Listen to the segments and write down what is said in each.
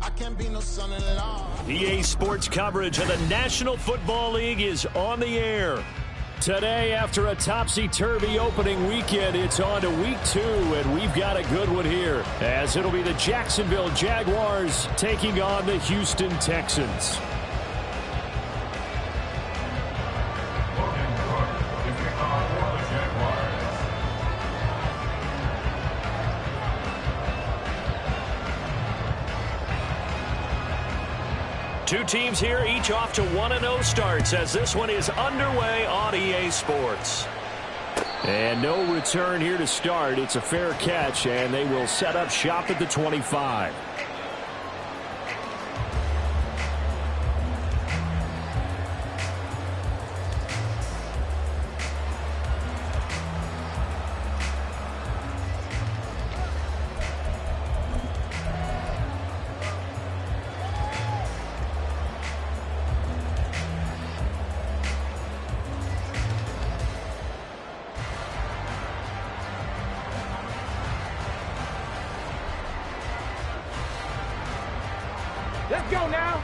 I can't be no son-in-law. EA Sports coverage of the National Football League is on the air. Today, after a topsy-turvy opening weekend, it's on to week 2, and we've got a good one here, as it'll be the Jacksonville Jaguars taking on the Houston Texans. Two teams here, each off to 1-0 starts as this one is underway on EA Sports. And no return here to start. It's a fair catch, and they will set up shop at the 25. Let's go now.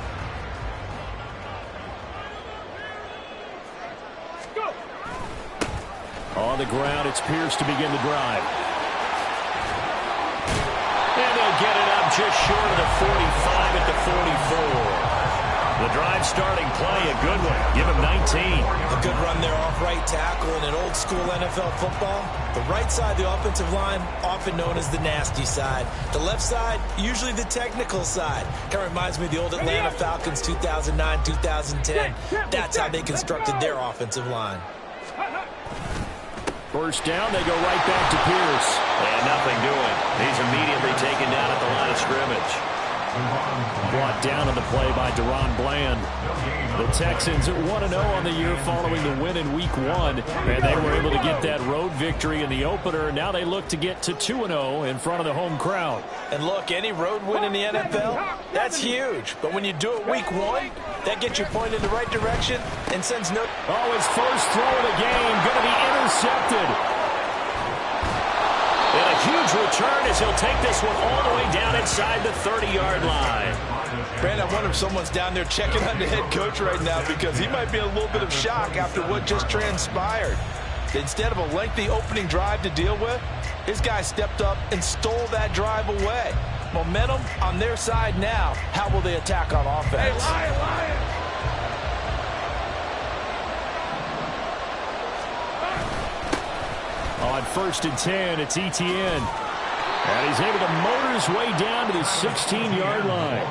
Go. On the ground, it's Pierce to begin the drive. And they'll get it up just short of the 45 at the 44. The drive starting play, a good one. Give him 19. A good run there off right tackle in an old school NFL football. The right side, the offensive line, often known as the nasty side. The left side, usually the technical side. Kind of reminds me of the old Atlanta Falcons 2009, 2010. That's how they constructed their offensive line. First down, they go right back to Pierce. And nothing doing. He's immediately taken down at the line of scrimmage. Brought down on the play by Deron Bland. The Texans 1-0 on the year following the win in Week 1. And they were able to get that road victory in the opener. Now they look to get to 2-0 in front of the home crowd. And look, any road win in the NFL, that's huge. But when you do it Week 1, that gets you pointed in the right direction and sends no... Oh, his first throw of the game going to be intercepted. And a huge return as he'll take this one all the way down inside the 30-yard line. Brandon, I wonder if someone's down there checking on the head coach right now because he might be in a little bit of shock after what just transpired. Instead of a lengthy opening drive to deal with, his guy stepped up and stole that drive away. Momentum on their side now. How will they attack on offense? Hey, Lion! On 1st and 10, it's Etienne. And he's able to motor his way down to the 16-yard line.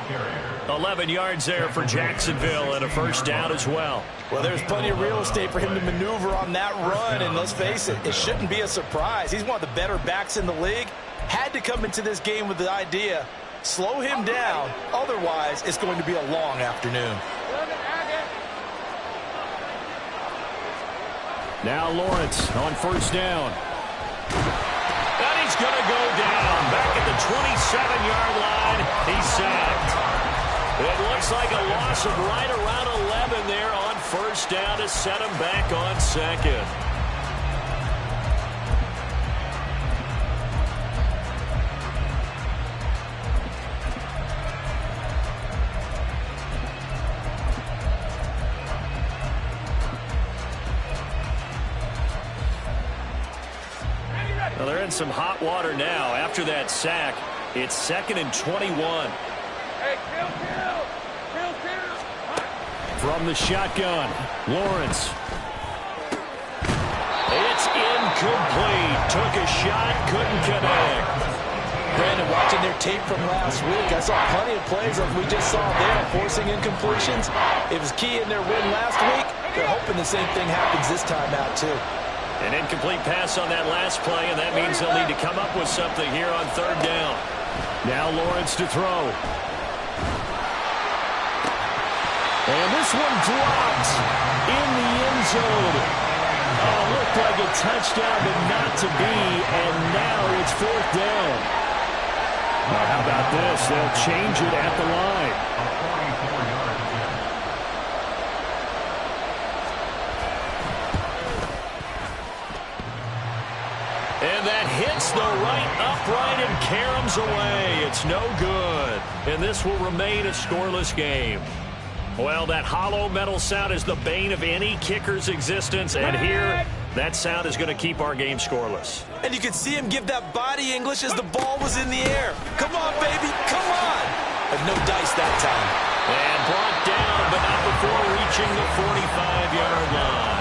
11 yards there for Jacksonville and a first down as well. Well, there's plenty of real estate for him to maneuver on that run, and let's face it, it shouldn't be a surprise. He's one of the better backs in the league. Had to come into this game with the idea, slow him down, otherwise it's going to be a long afternoon. Now Lawrence on first down. And he's going to go down. Back at the 27-yard line. He's sacked. It looks like a loss of right around 11 there on first down to set him back on second. Well, they're in some hot water now. After that sack, it's 2nd and 21. Hey, kill. From the shotgun, Lawrence. It's incomplete. Took a shot, couldn't connect. Brandon, watching their tape from last week, I saw plenty of plays like we just saw there, forcing incompletions. It was key in their win last week. They're hoping the same thing happens this time out, too. An incomplete pass on that last play, and that means they'll need to come up with something here on 3rd down. Now Lawrence to throw. And this one dropped in the end zone. Oh, looked like a touchdown, but not to be, and now it's 4th down. Now, how about this? They'll change it at the line. And that hits the right upright and caroms away. It's no good. and this will remain a scoreless game. Well, that hollow metal sound is the bane of any kicker's existence, and here, that sound is going to keep our game scoreless. And you could see him give that body English as the ball was in the air. Come on, baby, come on. But no dice that time. And brought down, but not before reaching the 45-yard line.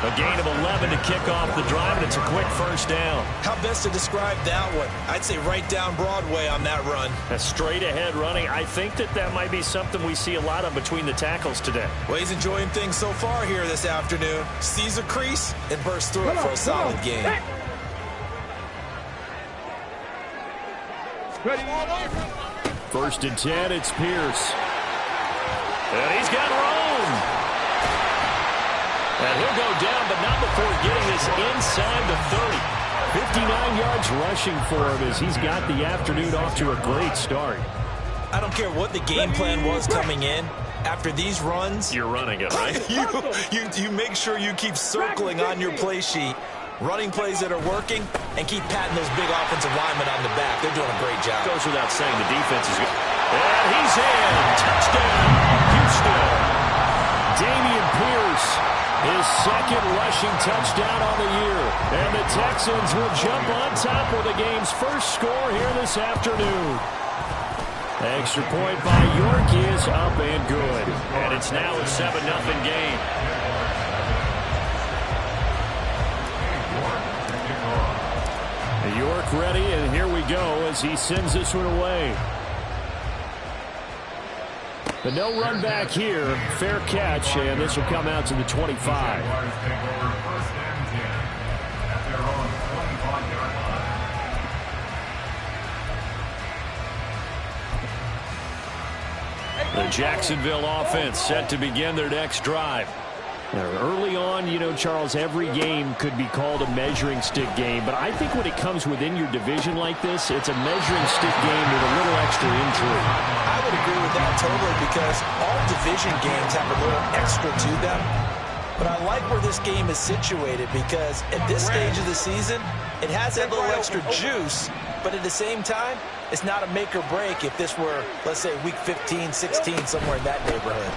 A gain of 11 to kick off the drive, and it's a quick first down. How best to describe that one? I'd say right down Broadway on that run. A straight-ahead running. I think that might be something we see a lot of between the tackles today. Well, he's enjoying things so far here this afternoon. Sees a crease and bursts through it for a solid gain. First and 10, it's Pierce. And he's got room. And he'll go down, but not before getting this inside the 30. 59 yards rushing for him as he's got the afternoon off to a great start. I don't care what the game plan was coming in. After these runs, you're running it, right? you make sure you keep circling on your play sheet, running plays that are working, and keep patting those big offensive linemen on the back. They're doing a great job. Goes without saying the defense is good. And he's in. Touchdown, Houston. Damian Pierce, his second rushing touchdown on the year. And the Texans will jump on top of the game's first score here this afternoon. Extra point by York is up and good. And it's now a 7-0 game. York ready, and here we go as he sends this one away. But no run back here. Fair catch, and this will come out to the 25. The Jacksonville offense set to begin their next drive. Now, early on, you know, Charles, every game could be called a measuring stick game, but I think when it comes within your division like this, it's a measuring stick game with a little extra intrigue. I would agree with that totally because all division games have a little extra to them. But I like where this game is situated because at this stage of the season, it has that little extra juice, but at the same time, it's not a make or break if this were, let's say, week 15, 16, somewhere in that neighborhood.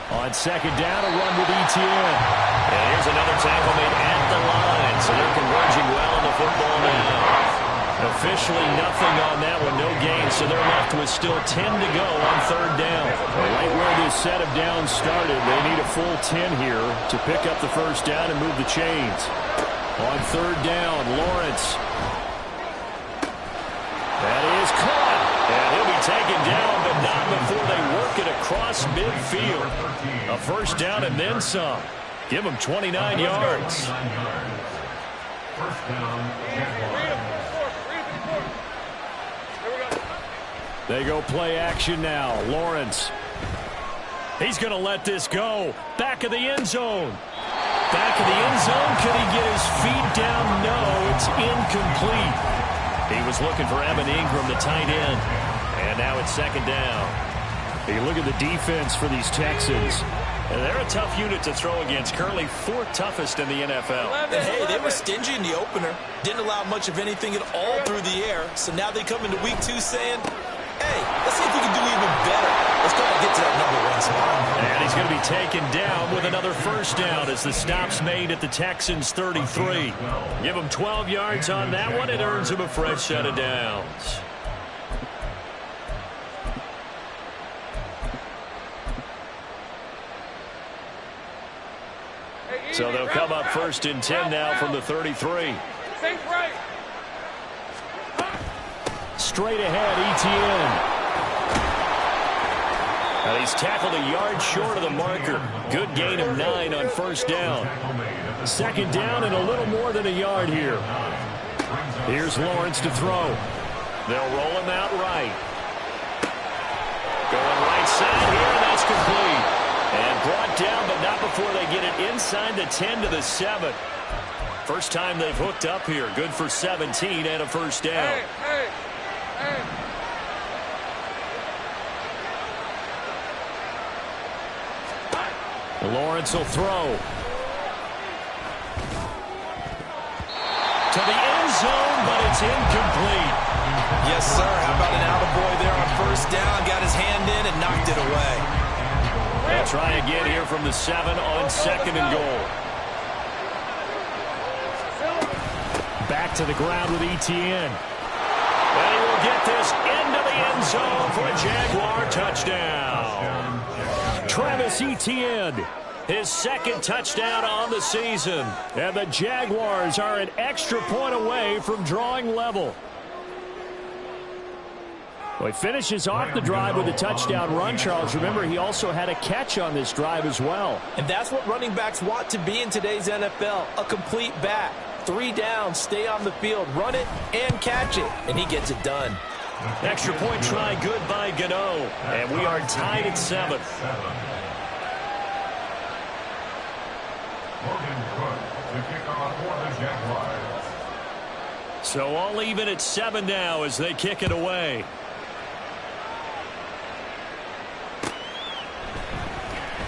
On second down, a run with Etienne. And here's another tackle made at the line, so they're converging well on the football now. Officially nothing on that one, no gain, so they're left with still 10 to go on third down. Right where this set of downs started, they need a full 10 here to pick up the first down and move the chains. On third down, Lawrence. That is caught, and he'll be taken down, but not before they work it across midfield. A first down and then some. Give them 29 yards. They go play action now. Lawrence. He's going to let this go. Back of the end zone. Back of the end zone. Can he get his feet down? No, it's incomplete. He was looking for Evan Ingram, the tight end. And now it's second down. You look at the defense for these Texans. And they're a tough unit to throw against. Currently fourth toughest in the NFL. And hey, they were stingy in the opener. Didn't allow much of anything at all through the air. So now they come into week 2 saying, hey, let's see if we can do even better. Let's try to get to that number 1 spot. And he's going to be taken down with another first down as the stop's made at the Texans' 33. Give him 12 yards on that one. It earns him a fresh set of downs. So they'll come up first and 10 now from the 33. Straight ahead, Etienne. And he's tackled a yard short of the marker. Good gain of 9 on first down. Second down and a little more than a yard here. Here's Lawrence to throw. They'll roll him out right. Going right side here, and that's complete. And brought down, but not before they get it inside the 10 to the 7. First time they've hooked up here. Good for 17 and a first down. Hey. Lawrence will throw. To the end zone, but it's incomplete. Yes, sir. How about an attaboy there on first down? try again here from the 7 on 2nd and goal. Back to the ground with Etienne. And he will get this into the end zone for a Jaguar touchdown. Travis Etienne, his 2nd touchdown on the season. And the Jaguars are an extra point away from drawing level. Well, he finishes off the drive with a touchdown run, Charles. Remember, he also had a catch on this drive as well. And that's what running backs want to be in today's NFL, a complete back. 3 downs, stay on the field, run it, and catch it. And he gets it done. Extra point try good by Gano. And we are tied at 7. So all even at 7 now as they kick it away.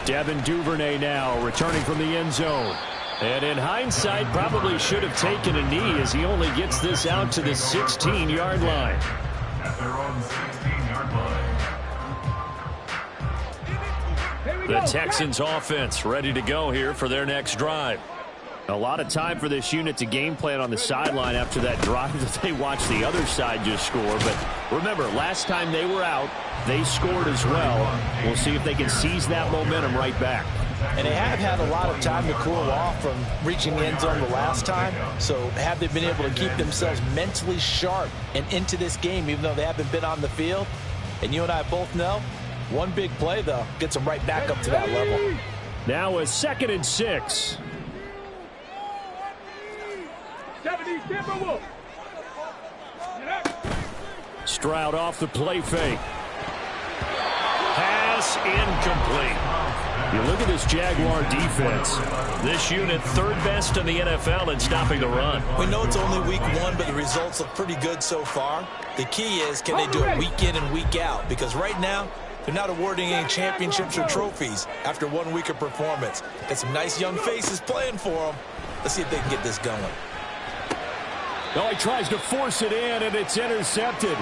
Devin Duvernay now returning from the end zone. And in hindsight, probably should have taken a knee as he only gets this out to the 16-yard line. At their own 16-yard line. The Texans offense ready to go here for their next drive. A lot of time for this unit to game plan on the sideline after that drive that they watched the other side just score. But remember, last time they were out, they scored as well. We'll see if they can seize that momentum right back. And they have had a lot of time to cool off from reaching the end zone the last time. So have they been able to keep themselves mentally sharp and into this game, even though they haven't been on the field? And you and I both know, one big play, though, gets them right back up to that level. Now a 2nd and 6. Stroud off the play fake. Pass incomplete. You look at this Jaguar defense. This unit 3rd best in the NFL in stopping the run. We know it's only week 1, but the results look pretty good so far. The key is, can they do it week in and week out? Because right now, they're not awarding any championships or trophies after 1 week of performance. Got some nice young faces playing for them. Let's see if they can get this going. Oh, he tries to force it in, and it's intercepted.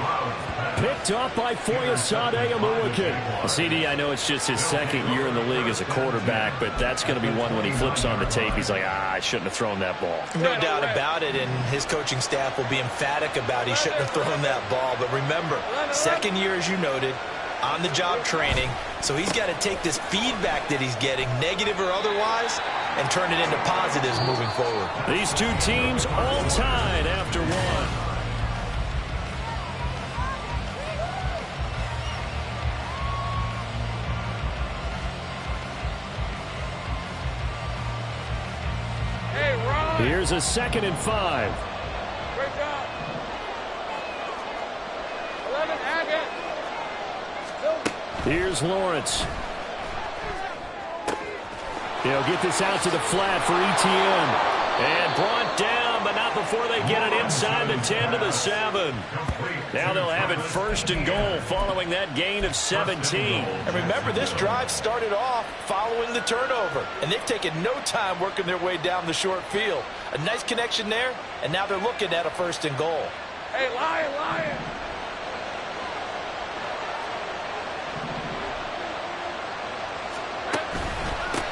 Picked up by Foyesade Oluwakin. CD, I know it's just his 2nd year in the league as a quarterback, but that's going to be one when he flips on the tape. He's like, I shouldn't have thrown that ball. No doubt about it, and his coaching staff will be emphatic about he shouldn't have thrown that ball. But remember, 2nd year, as you noted, on-the-job training. So he's got to take this feedback that he's getting, negative or otherwise, and turn it into positives moving forward. These two teams all tied after 1. Hey, Ron. Here's a 2nd and 5. Great job. 11, Agate. Here's Lawrence. He'll get this out to the flat for Etienne. And brought down, but not before they get it inside the 10 to the 7. Now they'll have it 1st and goal following that gain of 17. And remember, this drive started off following the turnover. And they've taken no time working their way down the short field. A nice connection there, and now they're looking at a 1st and goal. Hey, Lion.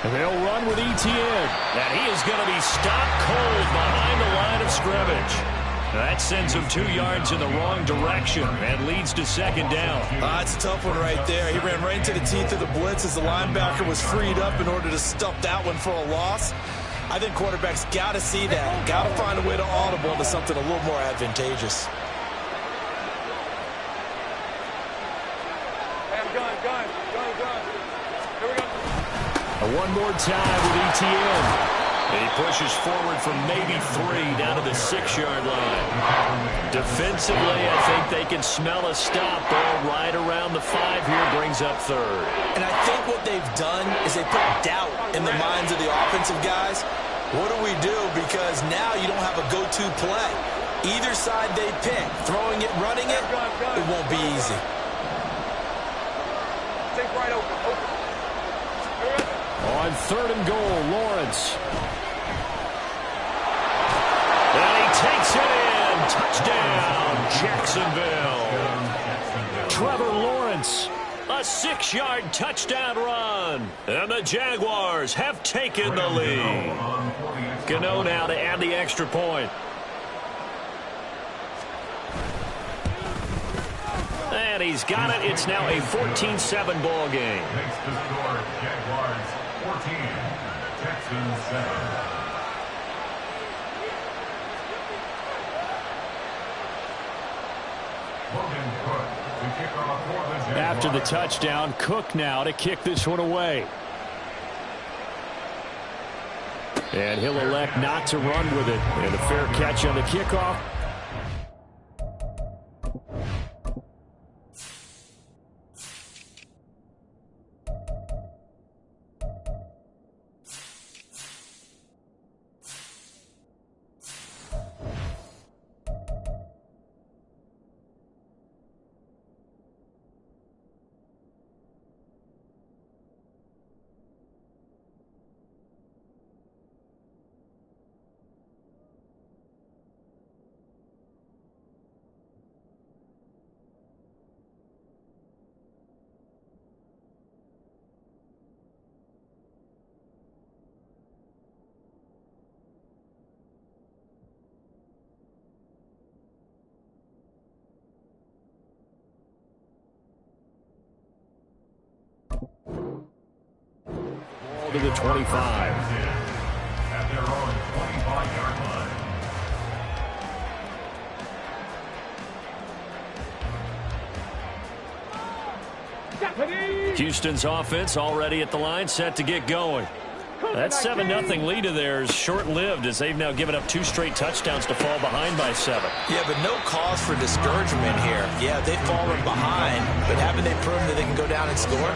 And they'll run with Etienne. And he is going to be stopped cold behind the line of scrimmage. That sends him 2 yards in the wrong direction and leads to 2nd down. It's a tough one right there. He ran right into the teeth of the blitz as the linebacker was freed up in order to stuff that one for a loss. I think quarterbacks got to see that. Got to find a way to audible into something a little more advantageous. Hey, gun. Here we go. One more time with Etienne. He pushes forward from maybe 3 down to the 6-yard line. Defensively, I think they can smell a stop. Ball right around the 5 here, brings up 3rd. And I think what they've done is they put doubt in the minds of the offensive guys. What do we do? Because now you don't have a go-to play. Either side they pick, throwing it, running it, it won't be easy. Take right open. On 3rd and goal, Lawrence. And he takes it in. Touchdown, Jacksonville. Trevor Lawrence A 6-yard touchdown run. And the Jaguars have taken the lead. Gano now to add the extra point. And he's got it. It's now a 14-7 ball game. Makes the score Jaguars 14, Texans 7. After the touchdown, Cook now to kick this one away. And he'll elect not to run with it. And a fair catch on the kickoff. To the 25. At their own 25-yard line. Houston's offense already at the line, set to get going. That 7-0 lead of theirs short-lived as they've now given up 2 straight touchdowns to fall behind by 7. Yeah, but no cause for discouragement here. Yeah, they've fallen behind, but haven't they proven that they can go down and score?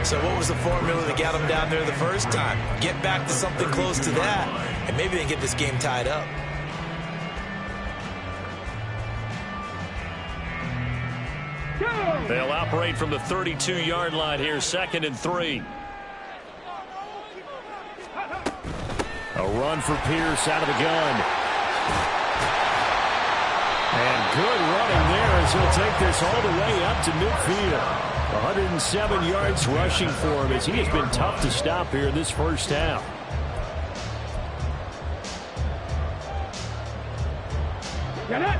So what was the formula that got them down there the first time? Get back to something close to that, and maybe they get this game tied up. They'll operate from the 32-yard line here, 2nd and 3. A run for Pierce out of the gun. And good running there as he'll take this all the way up to midfield. 107 yards rushing for him as he has been tough to stop here in this first half. Get it!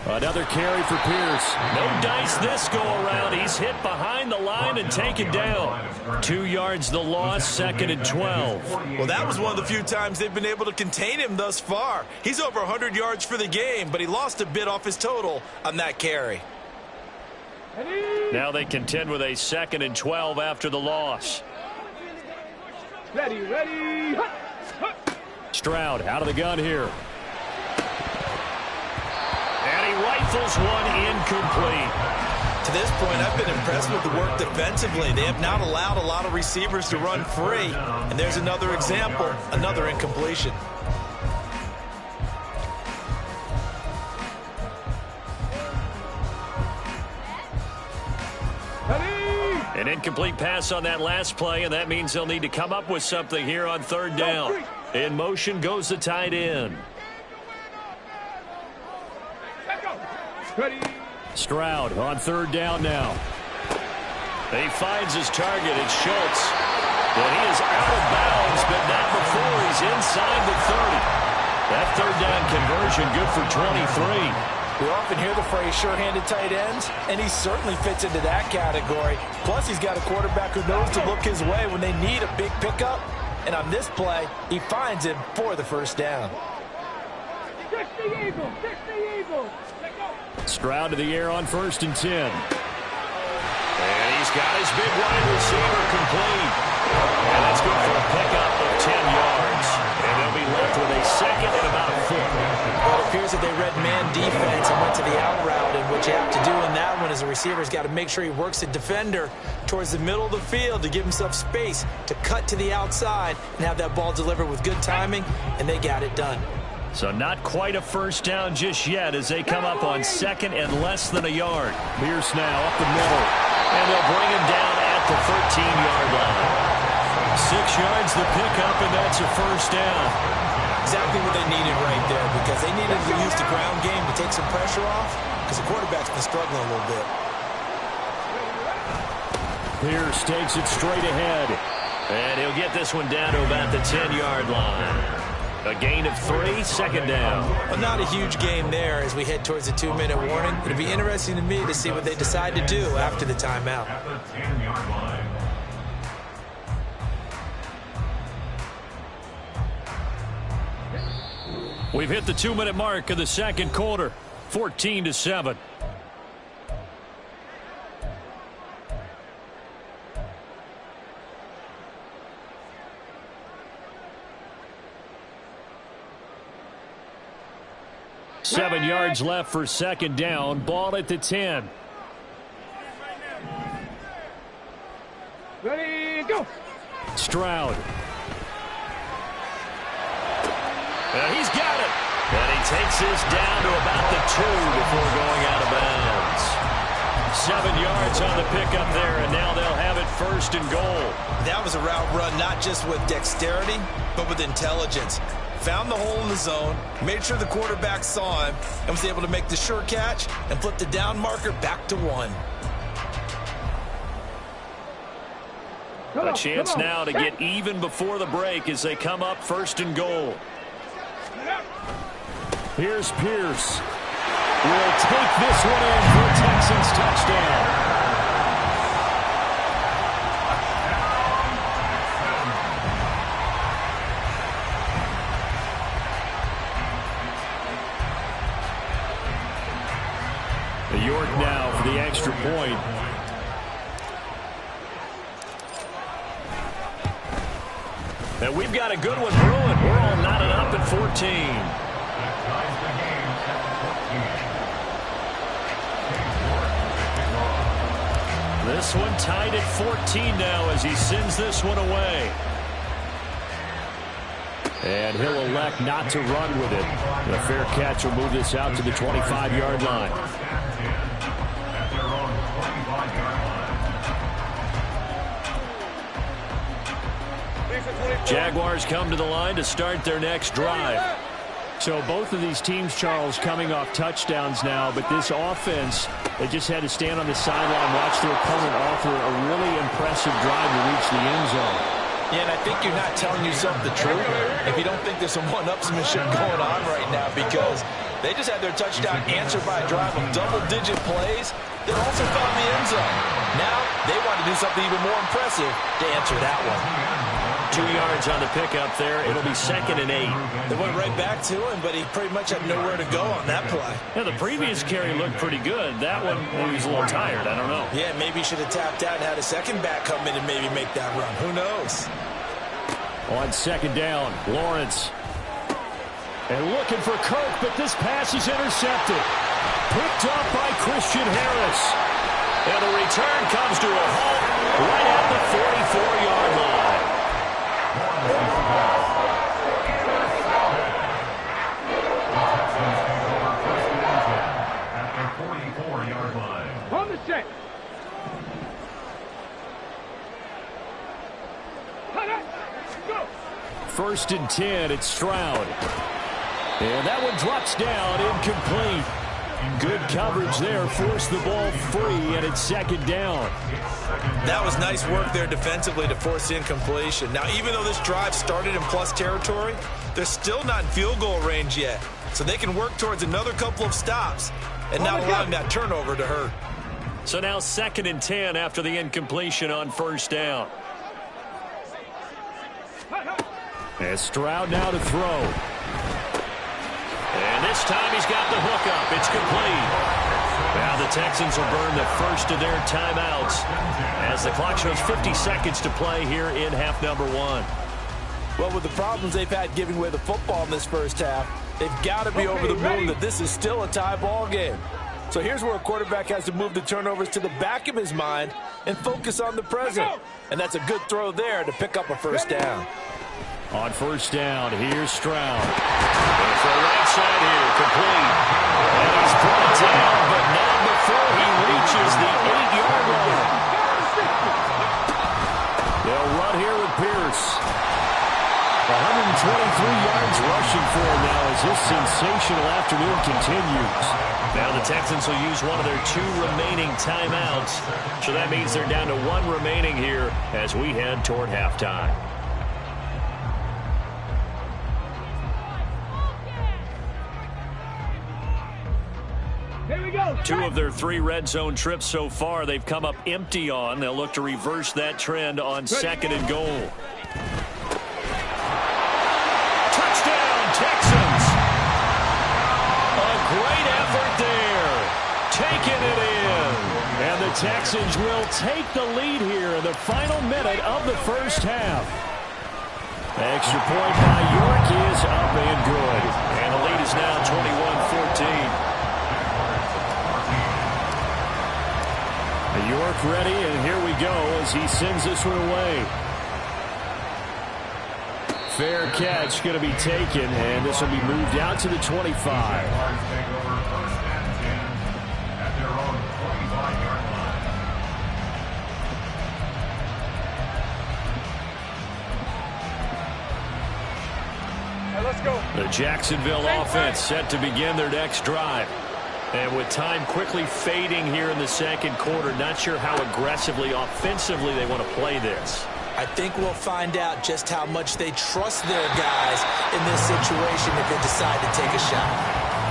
Another carry for Pierce. No dice this go around. He's hit behind the line and taken down. 2 yards the loss, 2nd and 12. Well, that was one of the few times they've been able to contain him thus far. He's over 100 yards for the game, but he lost a bit off his total on that carry. Now they contend with a 2nd and 12 after the loss. Ready. Stroud out of the gun here. And he rifles one incomplete. To this point, I've been impressed with the work defensively. They have not allowed a lot of receivers to run free. And there's another example, another incompletion. An incomplete pass on that last play, and that means they'll need to come up with something here on 3rd down. In motion goes the tight end. Stroud on 3rd down now. He finds his target. It's Schultz. And he is out of bounds, but not before he's inside the 30. That 3rd down conversion good for 23. We often hear the phrase sure-handed tight ends, and he certainly fits into that category. Plus, he's got a quarterback who knows to look his way when they need a big pickup. And on this play, he finds him for the 1st down. Fix the eagle! Stroud to the air on 1st and 10. And he's got his big wide receiver complete. And that's good for a pickup of 10 yards. And they'll be left with a 2nd and about a 4. Well, it appears that they read man defense and went to the out route. And what you have to do in that one as a receiver's got to make sure he works the defender towards the middle of the field to give himself space to cut to the outside and have that ball delivered with good timing. And they got it done. So not quite a 1st down just yet as they come up on 2nd and less than a yard. Pierce now up the middle. And they'll bring him down at the 13-yard line. 6 yards the pickup, and that's a 1st down. Exactly what they needed right there, because they needed either use the ground game to take some pressure off, because the quarterback's been struggling a little bit. Pierce takes it straight ahead. And he'll get this one down to about the 10-yard line. A gain of 3, second down. Well, not a huge gain there as we head towards the 2-minute warning. It'll be interesting to me to see what they decide to do after the timeout. At the 10-yard line. We've hit the 2-minute mark of the second quarter. 14-7. Seven yards left for second down. Ball at the 10. Ready, go. Stroud. And he's got it. And he takes this down to about the 2 before going out of bounds. 7 yards on the pickup there, and now they'll have it first and goal. That was a route run not just with dexterity, but with intelligence. Found the hole in the zone, made sure the quarterback saw him, and was able to make the sure catch and flip the down marker back to 1. A chance now to get even before the break as they come up first and goal. Here's Pierce. Will take this one in for a Texans touchdown. York now for the extra point. And we've got a good one brewing. We're all knotted up at 14. That ties the game at 14. This one tied at 14 now as he sends this one away. And he'll elect not to run with it. A fair catch will move this out to the 25-yard line. At their own 25-yard line. Jaguars come to the line to start their next drive. So both of these teams, Charles, coming off touchdowns now, but this offense, they just had to stand on the sideline, watch their opponent offer a really impressive drive to reach the end zone. Yeah, and I think you're not telling yourself the truth if you don't think there's some one-upsmanship going on right now, because they just had their touchdown answered by a drive of double-digit plays that also found the end zone. Now they want to do something even more impressive to answer that one. 2 yards on the pickup there. It'll be 2nd and 8. They went right back to him, but he pretty much had nowhere to go on that play. Yeah, the previous carry looked pretty good. That one, he was a little tired. I don't know. Yeah, maybe he should have tapped out and had a second back come in and maybe make that run. Who knows? On second down, Lawrence. And looking for Kirk, but this pass is intercepted. Picked up by Christian Harris. And the return comes to a halt right at the 44-yard line. At their 44-yard line. On the set. Go. 1st and 10, it's Stroud. And that one drops down, incomplete. Good coverage there, forced the ball free, and it's 2nd down. That was nice work there defensively to force the incompletion. Now, even though this drive started in plus territory, they're still not in field goal range yet. So they can work towards another couple of stops and not allowing that turnover to hurt. So now 2nd and 10 after the incompletion on 1st down. And Stroud now to throw. And this time he's got the hook up. It's complete. Now the Texans will burn the first of their timeouts as the clock shows 50 seconds to play here in half number 1. Well, with the problems they've had giving away the football in this first half, they've got to be over the moon that this is still a tie ball game. So here's where a quarterback has to move the turnovers to the back of his mind and focus on the present. And that's a good throw there to pick up a first down. On 1st down, here's Stroud. And for the right side here, complete. And he's brought down, but not before he reaches the 8-yard line. They'll run here with Pierce. 123 yards rushing for him now as this sensational afternoon continues. Now the Texans will use one of their 2 remaining timeouts. So that means they're down to 1 remaining here as we head toward halftime. Here we go. 2 of their 3 red zone trips so far they've come up empty on. They'll look to reverse that trend on 2nd and goal. Touchdown, Texans! A great effort there. Taking it in. And the Texans will take the lead here in the final minute of the first half. Extra point by York is up and good. And the lead is now 21-14. York ready, and here we go as he sends this one away. Fair catch going to be taken, and this will be moved out to the 25. Let's go. The Jacksonville offense set to begin their next drive. And with time quickly fading here in the second quarter, not sure how aggressively, offensively they want to play this. I think we'll find out just how much they trust their guys in this situation if they decide to take a shot.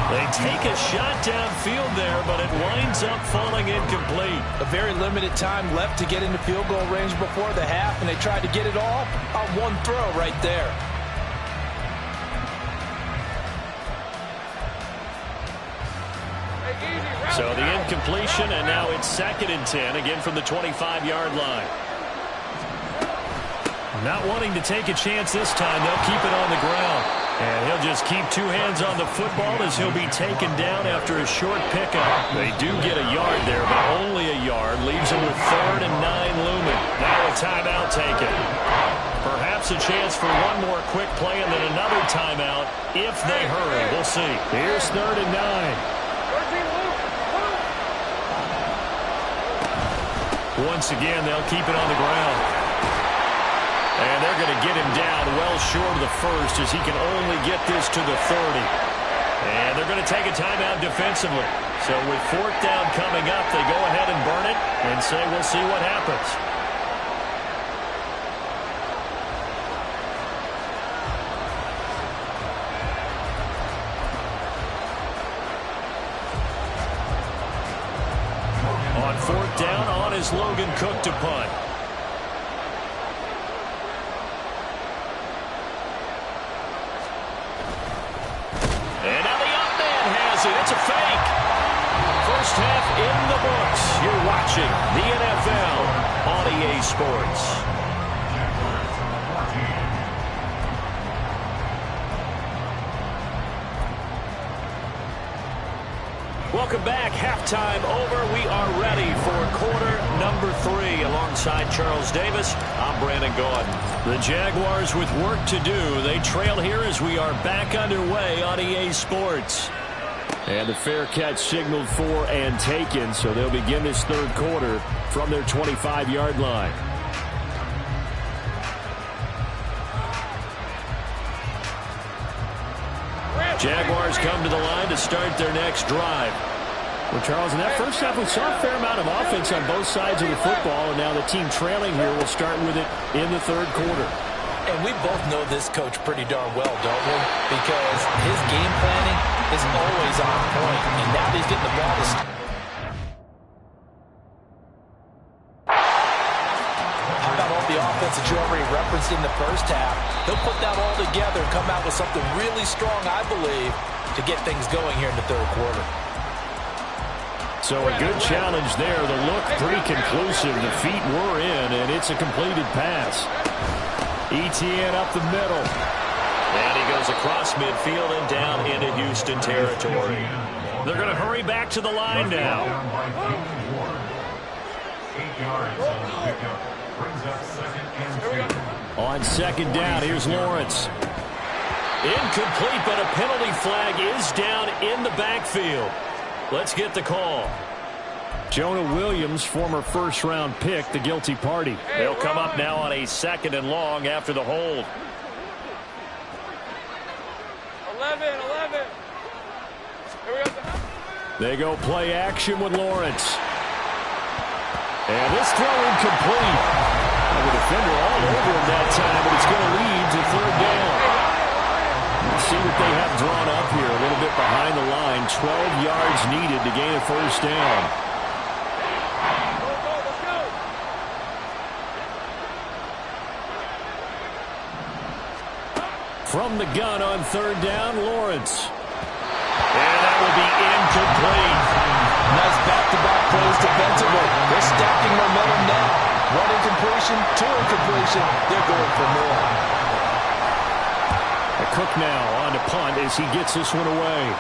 They take a shot downfield there, but it winds up falling incomplete. A very limited time left to get into field goal range before the half, and they tried to get it all on one throw right there. So the incompletion, and now it's 2nd and 10, again from the 25-yard line. Not wanting to take a chance this time, they'll keep it on the ground. And he'll just keep 2 hands on the football as he'll be taken down after a short pickup. They do get a yard there, but only a yard. Leaves them with 3rd and 9 looming. Now a timeout taken. Perhaps a chance for one more quick play and then another timeout if they hurry. We'll see. Here's 3rd and 9. Once again, they'll keep it on the ground. And they're going to get him down well short of the first as he can only get this to the 30. And they're going to take a timeout defensively. So with 4th down coming up, they go ahead and burn it and say we'll see what happens. On 4th down, on is Logan Cook to punt. And now the up man has it. It's a fake. First half in the books. You're watching the NFL on EA Sports. Welcome back. Halftime over. We are ready for quarter number 3. Alongside Charles Davis, I'm Brandon Gaudin. The Jaguars with work to do. They trail here as we are back underway on EA Sports. And the fair catch signaled for and taken, so they'll begin this 3rd quarter from their 25-yard line. Jaguars come to the line to start their next drive. Well, Charles, in that first half, we saw a fair amount of offense on both sides of the football, and now the team trailing here will start with it in the 3rd quarter. And we both know this coach pretty darn well, don't we? Because his game planning is always on point, and now he's getting the ball to How about all the offense that you already referenced in the first half? He'll put that all together and come out with something really strong, I believe, to get things going here in the 3rd quarter. So a good challenge there. The look pretty conclusive. The feet were in, and it's a completed pass. ETN up the middle. And he goes across midfield and down into Houston territory. They're going to hurry back to the line now. 8 yards on the pickup. Brings up 2nd and 2. On 2nd down, here's Lawrence. Incomplete, but a penalty flag is down in the backfield. Let's get the call. Jonah Williams, former first-round pick, the guilty party. They'll come up now on a 2nd and long after the hold. 11. They go play action with Lawrence. And this throw incomplete. And the defender all over him that time, but it's going to lead to third down. Let's see what they have drawn up here. A little bit behind the line. 12 yards needed to gain a first down. From the gun on third down, Lawrence. And that will be incomplete. Nice back-to-back plays defensively. They're stacking momentum now. One incompletion, two incompletion. They're going for more. Cook now on to punt as he gets this one away.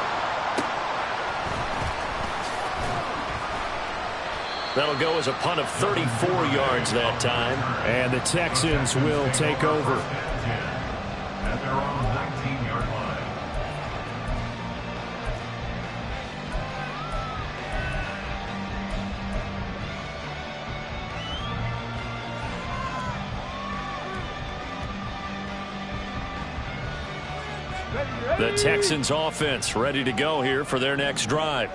That'll go as a punt of 34 yards that time. And the Texans will take over. At their own 19-yard line. The Texans offense ready to go here for their next drive.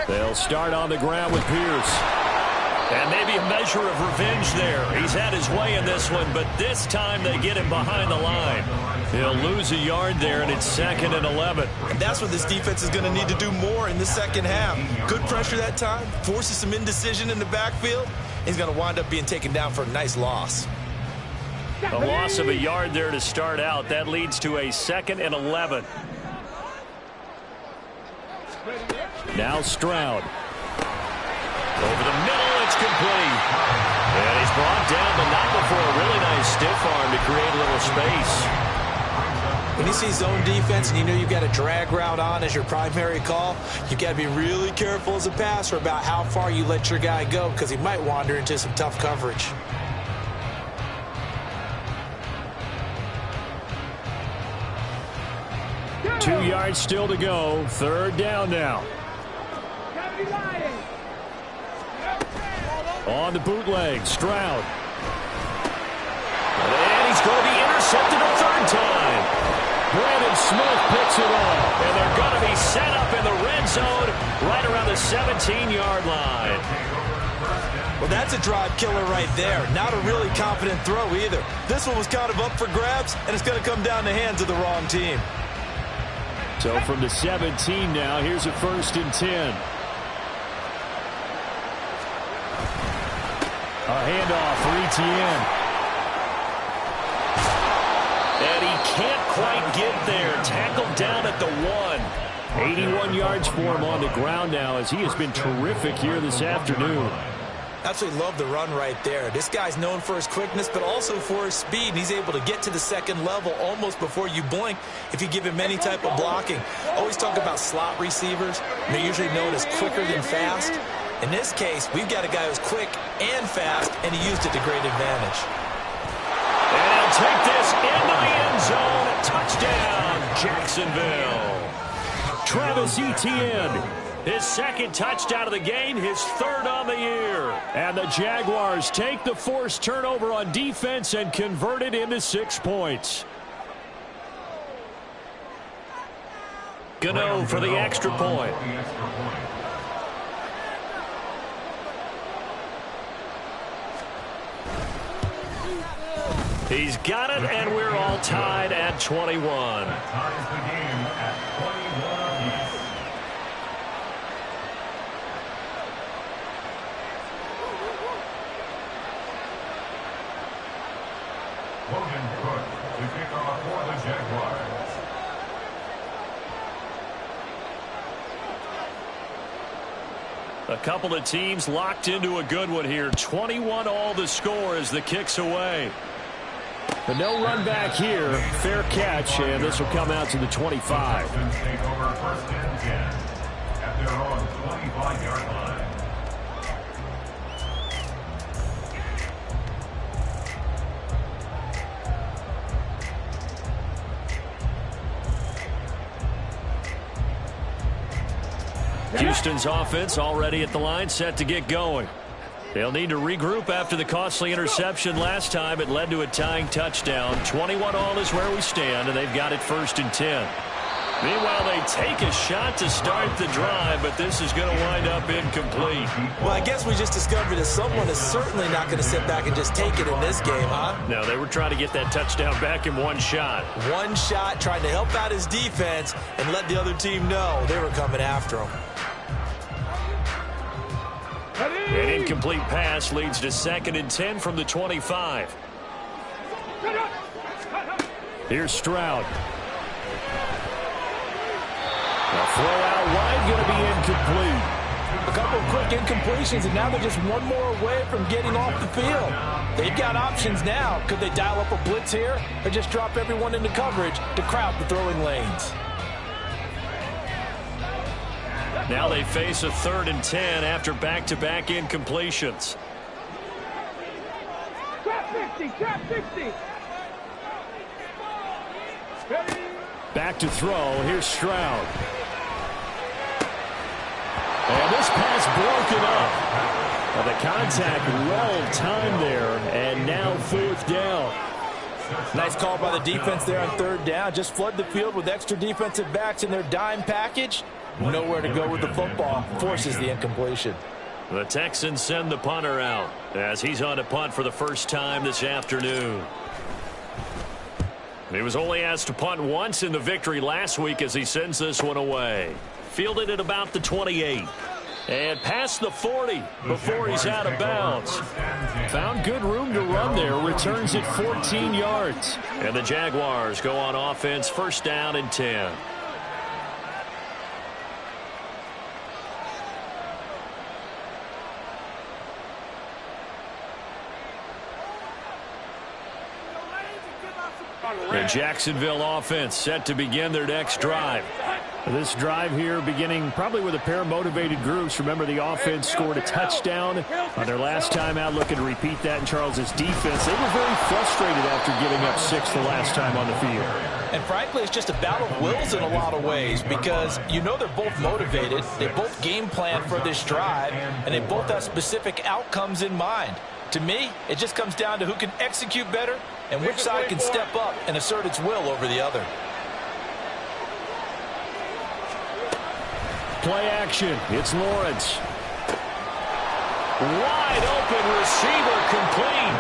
They'll start on the ground with Pierce. And maybe a measure of revenge there. He's had his way in this one, but this time they get him behind the line. He'll lose a yard there, and it's 2nd and 11. And that's what this defense is going to need to do more in the second half. Good pressure that time, forces some indecision in the backfield. He's going to wind up being taken down for a nice loss. A loss of a yard there to start out. That leads to a 2nd and 11. Now Stroud. Over the middle, it's complete. And he's brought down, but not before a really nice stiff arm to create a little space. When you see zone defense and you know you've got a drag route on as your primary call, you've got to be really careful as a passer about how far you let your guy go because he might wander into some tough coverage. Two yards still to go. Third down now. On the bootleg, Stroud. And he's going to be intercepted a third time. Brandon Smith picks it off. And they're going to be set up in the red zone right around the 17-yard line. Well, that's a drive killer right there. Not a really confident throw either. This one was kind of up for grabs, and it's going to come down the hands of the wrong team. So from the 17 now, here's a 1st and 10. A handoff for Etienne. And he can't quite get there. Tackled down at the 1. 81 yards for him on the ground now as he has been terrific here this afternoon. Absolutely love the run right there. This guy's known for his quickness, but also for his speed. And he's able to get to the second level almost before you blink if you give him any type of blocking. Always talk about slot receivers. They're usually known as quicker than fast. In this case, we've got a guy who's quick and fast, and he used it to great advantage. And he'll take this into the end zone. Touchdown, Jacksonville. Travis Etienne. His 2nd touchdown of the game, his 3rd on the year. And the Jaguars take the forced turnover on defense and convert it into 6 points. Gano for the extra point. He's got it, and we're all tied at 21. That ties the game at 21 apiece. Logan Cook to kick off for the Jaguars. A couple of teams locked into a good one here. 21 all the score as the kick's away. But no run back here. Fair catch, and this will come out to the 25. Texans take over 1st and 10 at their own 25-yard line. Houston's offense already at the line, set to get going. They'll need to regroup after the costly interception last time. It led to a tying touchdown. 21 all is where we stand, and they've got it 1st and 10. Meanwhile, they take a shot to start the drive, but this is going to wind up incomplete. Well, I guess we just discovered that someone is certainly not going to sit back and just take it in this game, huh? No, they were trying to get that touchdown back in one shot. One shot, trying to help out his defense and let the other team know they were coming after him. An incomplete pass leads to 2nd and 10 from the 25. Here's Stroud. The throw out wide, going to be incomplete. A couple of quick incompletions, and now they're just one more away from getting off the field. They've got options now. Could they dial up a blitz here or just drop everyone into coverage to crowd the throwing lanes? Now they face a 3rd and 10 after back-to-back incompletions. Trap 50, trap 50. Back to throw. Here's Stroud. And this pass broken up. Well, the contact well timed there, and now 4th down. Nice call by the defense there on 3rd down. Just flood the field with extra defensive backs in their dime package. Nowhere to go with the football. Forces the incompletion. The Texans send the punter out as he's on to punt for the first time this afternoon. He was only asked to punt once in the victory last week as he sends this one away. Fielded at about the 28. And past the 40 before he's out of bounds. Found good room to run there. Returns it 14 yards. And the Jaguars go on offense, 1st down and 10. The Jacksonville offense set to begin their next drive. This drive here beginning probably with a pair of motivated groups. Remember, the offense scored a touchdown on their last time out, looking to repeat that in Charles's defense. They were very frustrated after giving up 6 the last time on the field. And frankly, it's just a battle of wills in a lot of ways because you know they're both motivated. They both game plan for this drive, and they both have specific outcomes in mind. To me, it just comes down to who can execute better and which side can step up and assert its will over the other. Play action. It's Lawrence. Wide open receiver complete.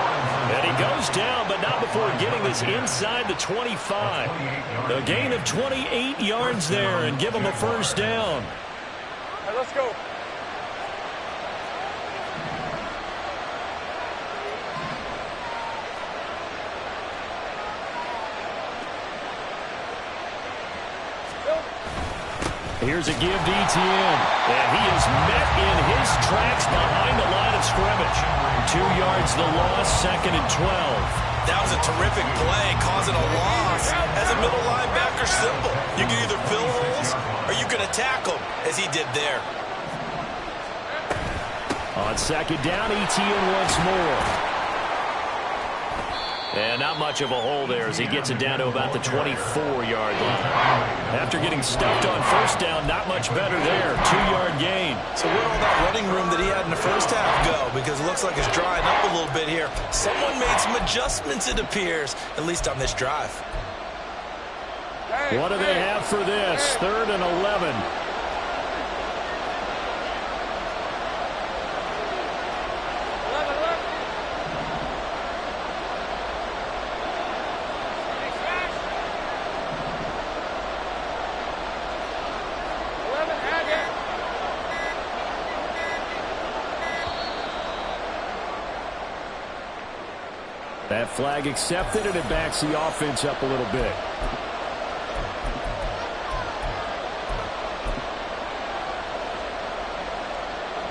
And he goes down, but not before getting this inside the 25. A gain of 28 yards there and give him a 1st down. All right, let's go. Here's a give to Etienne. And he is met in his tracks behind the line of scrimmage. 2 yards the loss, 2nd and 12. That was a terrific play, causing a loss. As a middle linebacker, simple. You can either fill holes or you can attack them, as he did there. On 2nd down, Etienne once more. And not much of a hole there as he gets it down to about the 24-yard line. After getting stuffed on 1st down, not much better there. 2-yard gain. So where'd all that running room that he had in the first half go? Because it looks like it's drying up a little bit here. Someone made some adjustments, it appears, at least on this drive. What do they have for this? 3rd and 11. That flag accepted, and it backs the offense up a little bit.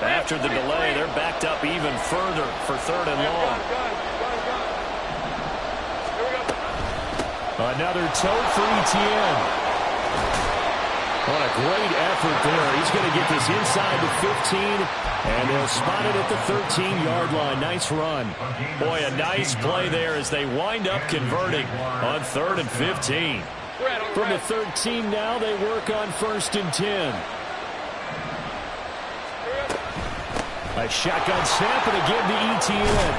After the delay, they're backed up even further for 3rd and long. Another toe for Etienne. What a great effort there. He's going to get this inside the 15, and they'll spot it at the 13-yard line. Nice run. Boy, a nice play there as they wind up converting on 3rd and 15. From the 13 now, they work on 1st and 10. A shotgun snap and again to Etienne.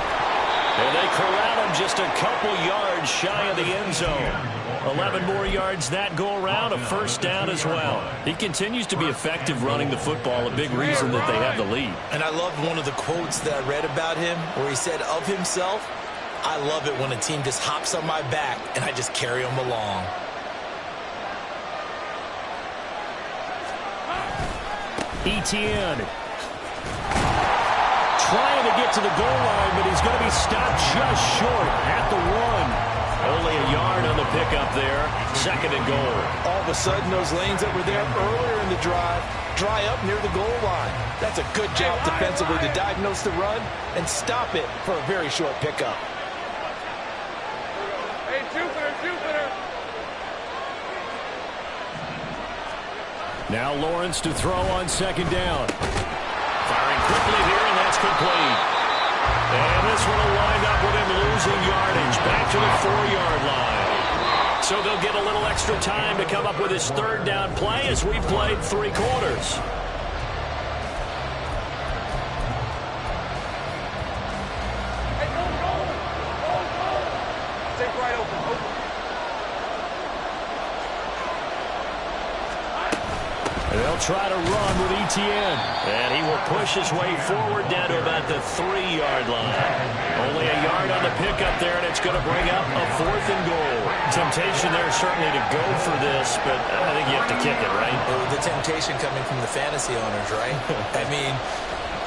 And they corral him just a couple yards shy of the end zone. 11 more yards that go around, a first down as well. He continues to be effective running the football, a big reason that they have the lead. And I love one of the quotes that I read about him where he said of himself, "I love it when a team just hops on my back and I just carry them along." Etienne trying to get to the goal line, but he's going to be stopped just short at the 1. Only a yard on the pickup there. 2nd and goal. All of a sudden, those lanes that were there earlier in the drive dry up near the goal line. That's a good job defensively to diagnose the run and stop it for a very short pickup. Hey, Jupiter. Now Lawrence to throw on 2nd down. Firing quickly here, and that's complete. And this one will wind up with him losing yardage back to the 4-yard line. So they'll get a little extra time to come up with his 3rd down play as we played 3 quarters. Hey, go. Take right open. And they'll try to run with Etienne. And he will push his way forward down to about the 3-yard line. Only a yard on the pickup there, and it's going to bring up a 4th and goal. Temptation there certainly to go for this, but I think you have to kick it, right? The temptation coming from the fantasy owners, right? I mean,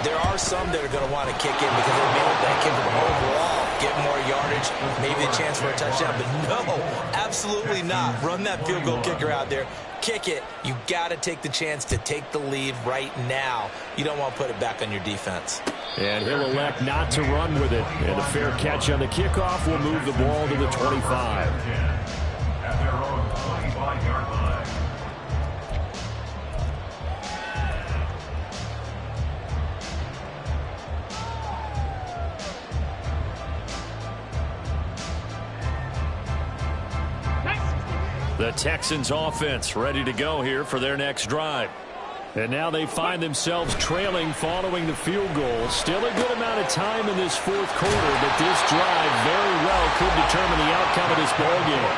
there are some that are going to want to kick in because they made that kick overall, get more yardage, maybe a chance for a touchdown. But no, absolutely not. Run that field goal kicker out there. Kick it. You got to take the chance to take the lead right now. You don't want to put it back on your defense. And he'll elect not to run with it. And a fair catch on the kickoff will move the ball to the 25. At their own 25-yard line. The Texans offense ready to go here for their next drive. And now they find themselves trailing following the field goal. Still a good amount of time in this 4th quarter, but this drive very well could determine the outcome of this ballgame.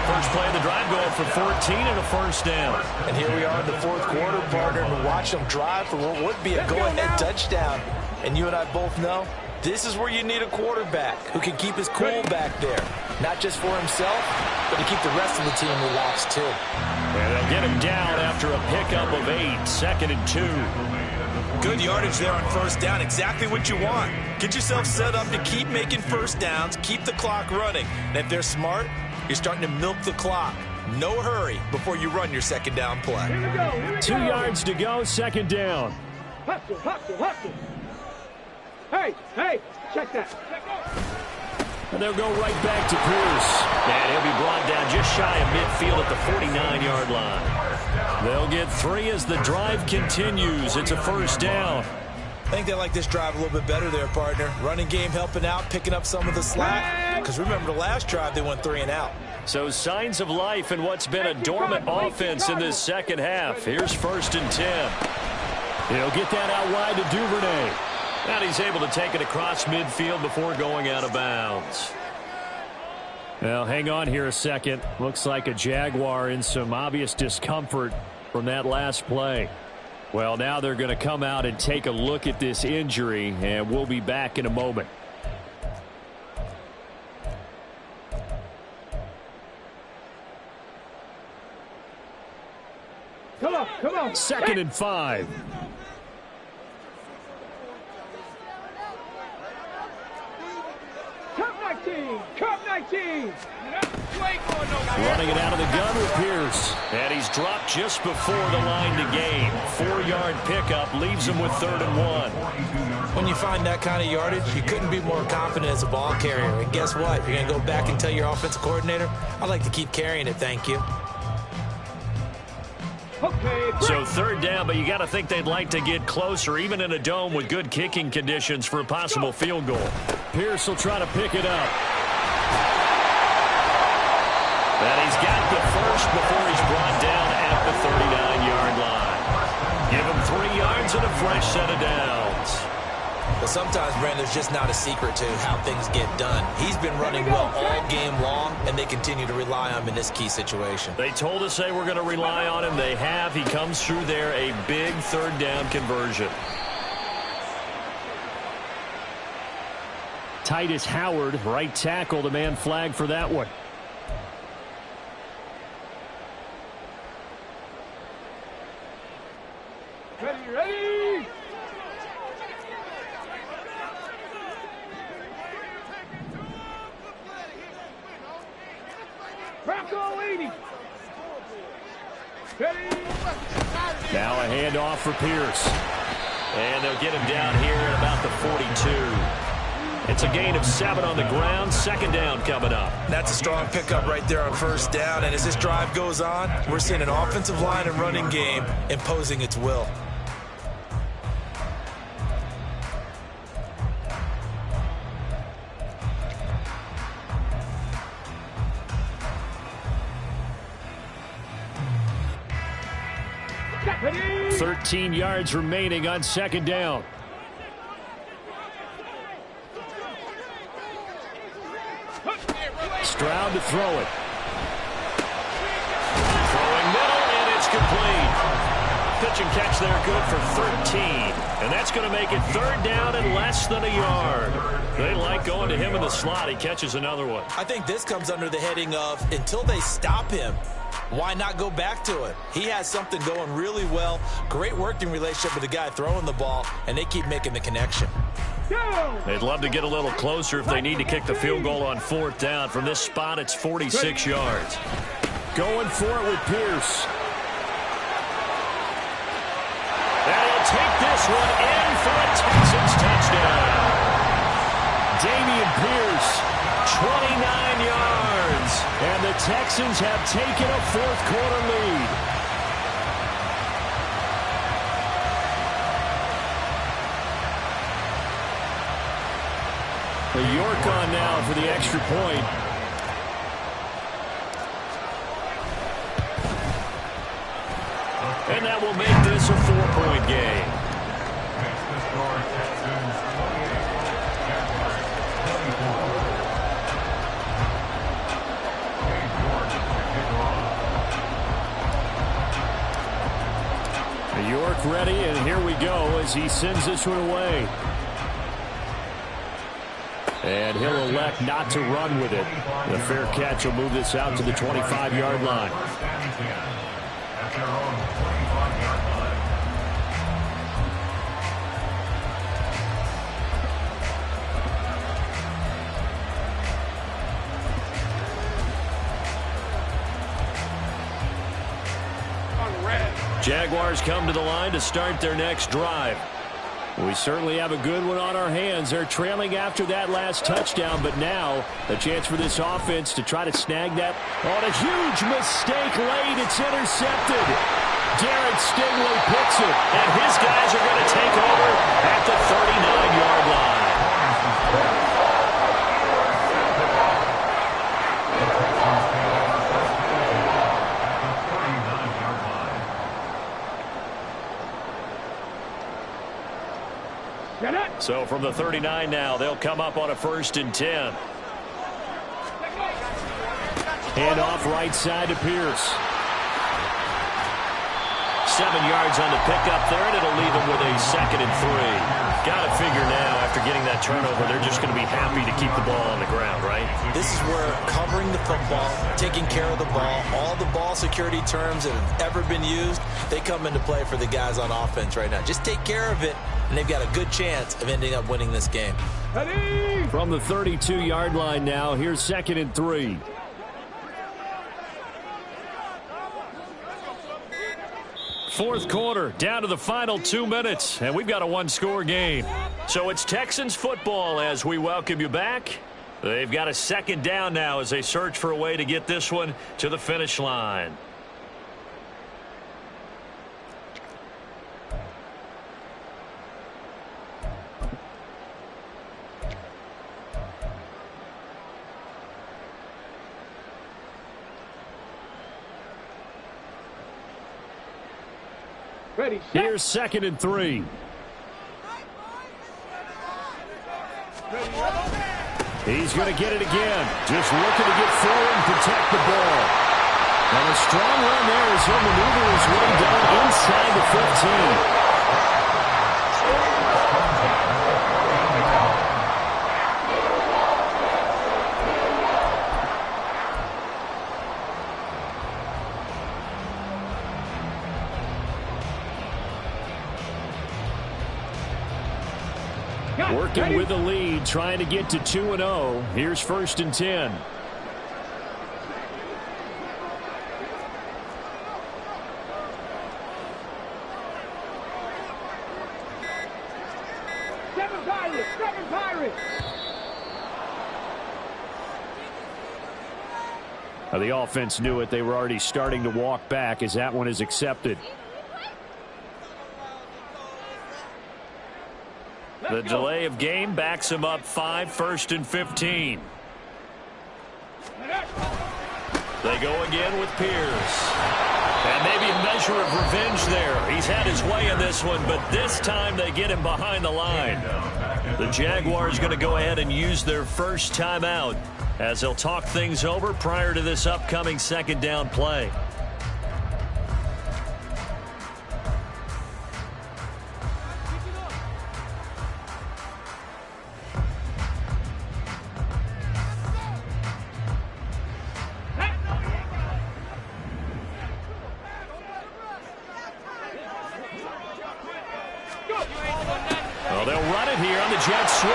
First play of the drive going for 14 and a first down. And here we are in the 4th quarter, partner, and watch them drive for what would be a go-ahead touchdown. And you and I both know this is where you need a quarterback who can keep his cool back there. Not just for himself, but to keep the rest of the team relaxed too. And they'll get him down after a pickup of 8, 2nd and 2. Good yardage there on first down, exactly what you want. Get yourself set up to keep making first downs, keep the clock running. And if they're smart, you're starting to milk the clock. No hurry before you run your 2nd down play. Here we go. 2 yards to go, 2nd down. Hustle. Hey, check that. And they'll go right back to Pierce. And he'll be brought down just shy of midfield at the 49-yard line. They'll get 3 as the drive continues. It's a first down. I think they like this drive a little bit better there, partner. Running game helping out, picking up some of the slack. Because remember, the last drive they went 3 and out. So signs of life in what's been a dormant offense in this second half. Here's 1st and 10. He'll get that out wide to Duvernay. And he's able to take it across midfield before going out of bounds. Well, hang on here a second. Looks like a Jaguar in some obvious discomfort from that last play. Well, now they're going to come out and take a look at this injury, and we'll be back in a moment. Come on. 2nd and 5. Cup 19. Running it out of the gun with Pierce. And he's dropped just before the line to gain. 4-yard pickup leaves him with 3rd and 1. When you find that kind of yardage, you couldn't be more confident as a ball carrier. And guess what? You're going to go back and tell your offensive coordinator, I'd like to keep carrying it, thank you. Okay, so 3rd down, but you got to think they'd like to get closer, even in a dome with good kicking conditions for a possible field goal. Pierce will try to pick it up. And he's got the first before he's brought down at the 39-yard line. Give him 3 yards and a fresh set of downs. But sometimes, Brandon, there's just not a secret to how things get done. He's been running well all game long, and they continue to rely on him in this key situation. They told us they were going to rely on him. They have. He comes through there, a big third down conversion. Titus Howard, right tackle, the man flag for that one. Ready! Bronco 80. Ready! Now a handoff for Pierce. And they'll get him down here at about the 42. It's a gain of 7 on the ground. Second down coming up. That's a strong pickup right there on first down. And as this drive goes on, we're seeing an offensive line and running game imposing its will. Ready! 13 yards remaining on second down. Stroud to throw it. Throwing middle, and it's complete. Pitch and catch there, good for 13. And that's going to make it third down and less than a yard. They like going to him in the slot. He catches another one. I think this comes under the heading of until they stop him, why not go back to it? He has something going really well. Great working relationship with the guy throwing the ball, and they keep making the connection. They'd love to get a little closer if they need to kick the field goal on fourth down. From this spot, it's 46 yards. Going for it with Pierce. And he'll take this one in for a Texans touchdown. Dameon Pierce, 29 yards. And the Texans have taken a fourth quarter lead. York on now for the extra point. And that will make this a 4-point game. York ready, and here we go as he sends this one away. And he'll elect not to run with it. The fair catch will move this out to the 25-yard line. Jaguars come to the line to start their next drive. We certainly have a good one on our hands. They're trailing after that last touchdown, but now a chance for this offense to try to snag that. On a huge mistake late, it's intercepted. Derek Stingley picks it, and his guys are going to take over at the 39-yard line. So from the 39 now, they'll come up on a 1st and 10. Hand off right side to Pierce. 7 yards on the pickup there, and it'll leave him with a 2nd and 3. Got to figure now, after getting that turnover, they're just going to be happy to keep the ball on the ground, right? This is where covering the football, taking care of the ball, all the ball security terms that have ever been used, they come into play for the guys on offense right now. Just take care of it, and they've got a good chance of ending up winning this game. From the 32-yard line now, here's 2nd and 3. Fourth quarter, down to the final 2 minutes, and we've got a one-score game. So it's Texans football as we welcome you back. They've got a 2nd down now as they search for a way to get this one to the finish line. Ready, set. Here's 2nd and 3. He's going to get it again. Just looking to get forward and protect the ball. And a strong run there as he'll maneuver his way down inside the 15. Working with the lead, trying to get to 2-0. Here's 1st and 10. Seven Pirates! The offense knew it. They were already starting to walk back as that one is accepted. The delay of game backs him up 5, 1st and 15. They go again with Pierce. And maybe a measure of revenge there. He's had his way in this one, but this time they get him behind the line. The Jaguars going to go ahead and use their first timeout as they'll talk things over prior to this upcoming 2nd down play. Well, they'll run it here on the jet sweep.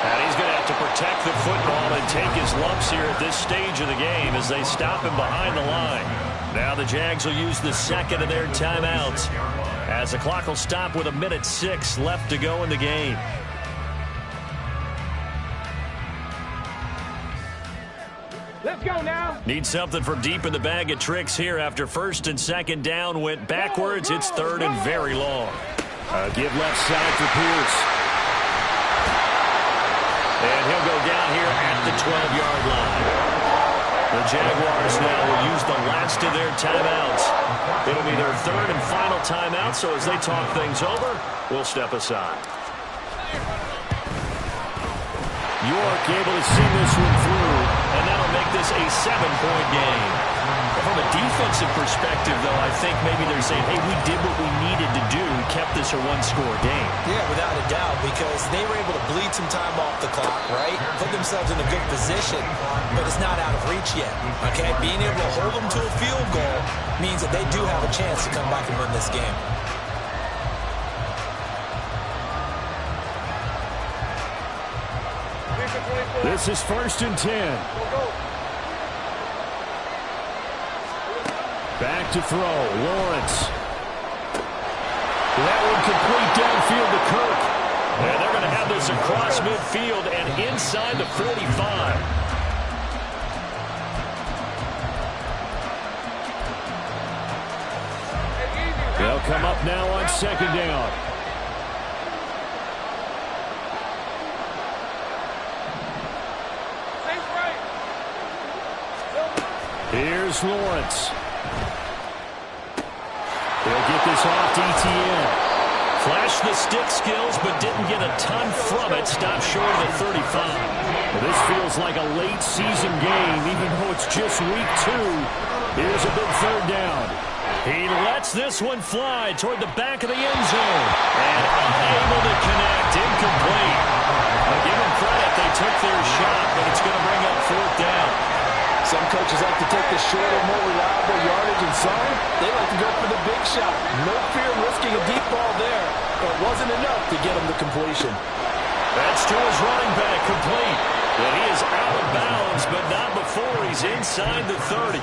And he's going to have to protect the football and take his lumps here at this stage of the game as they stop him behind the line. Now the Jags will use the 2nd of their timeouts as the clock will stop with 1:06 left to go in the game. Let's go now. Need something from deep in the bag of tricks here after 1st and 2nd down went backwards. It's 3rd and very long. Give left side for Pierce. And he'll go down here at the 12-yard line. The Jaguars now will use the last of their timeouts. It'll be their 3rd and final timeout, so as they talk things over, we'll step aside. York able to see this one through. And that'll make this a 7-point game. From a defensive perspective, though, I think maybe they're saying, hey, we did what we needed to do. We kept this a one-score game. Yeah, without a doubt, because they were able to bleed some time off the clock, right? Put themselves in a good position, but it's not out of reach yet, okay? Being able to hold them to a field goal means that they do have a chance to come back and win this game. This is 1st and 10. Back to throw. Lawrence. That one complete downfield to Kirk. And they're going to have this across midfield and inside the 45. They'll come up now on 2nd down. Here's Lawrence. They'll get this off to ETN. Flashed the stick skills, but didn't get a ton from it. Stopped short of the 35. Well, this feels like a late season game, even though it's just week 2. Here's a big 3rd down. He lets this one fly toward the back of the end zone. And unable to connect. Incomplete. I'll give them credit. They took their shot, but it's going to bring up 4th down. Some coaches like to take the shorter, more reliable yardage, and some, they like to go for the big shot. No fear risking a deep ball there. It wasn't enough to get him to completion. That's to his running back, complete. But he is out of bounds, but not before he's inside the 30.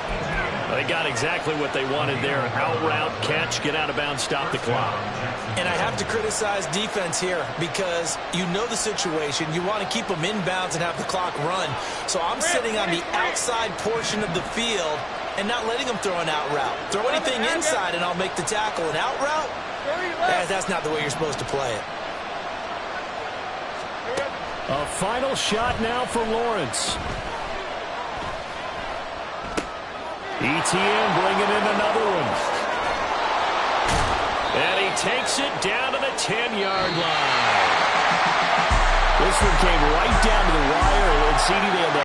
They got exactly what they wanted there. Out route, catch, get out of bounds, stop the clock. And I have to criticize defense here because you know the situation. You want to keep them inbounds and have the clock run. So I'm sitting on the outside portion of the field and not letting them throw an out route. Throw anything inside and I'll make the tackle. An out route? That's not the way you're supposed to play it. A final shot now for Lawrence. ETN bringing in another one. And he takes it down to the 10-yard line. This one came right down to the wire, and CD, they had that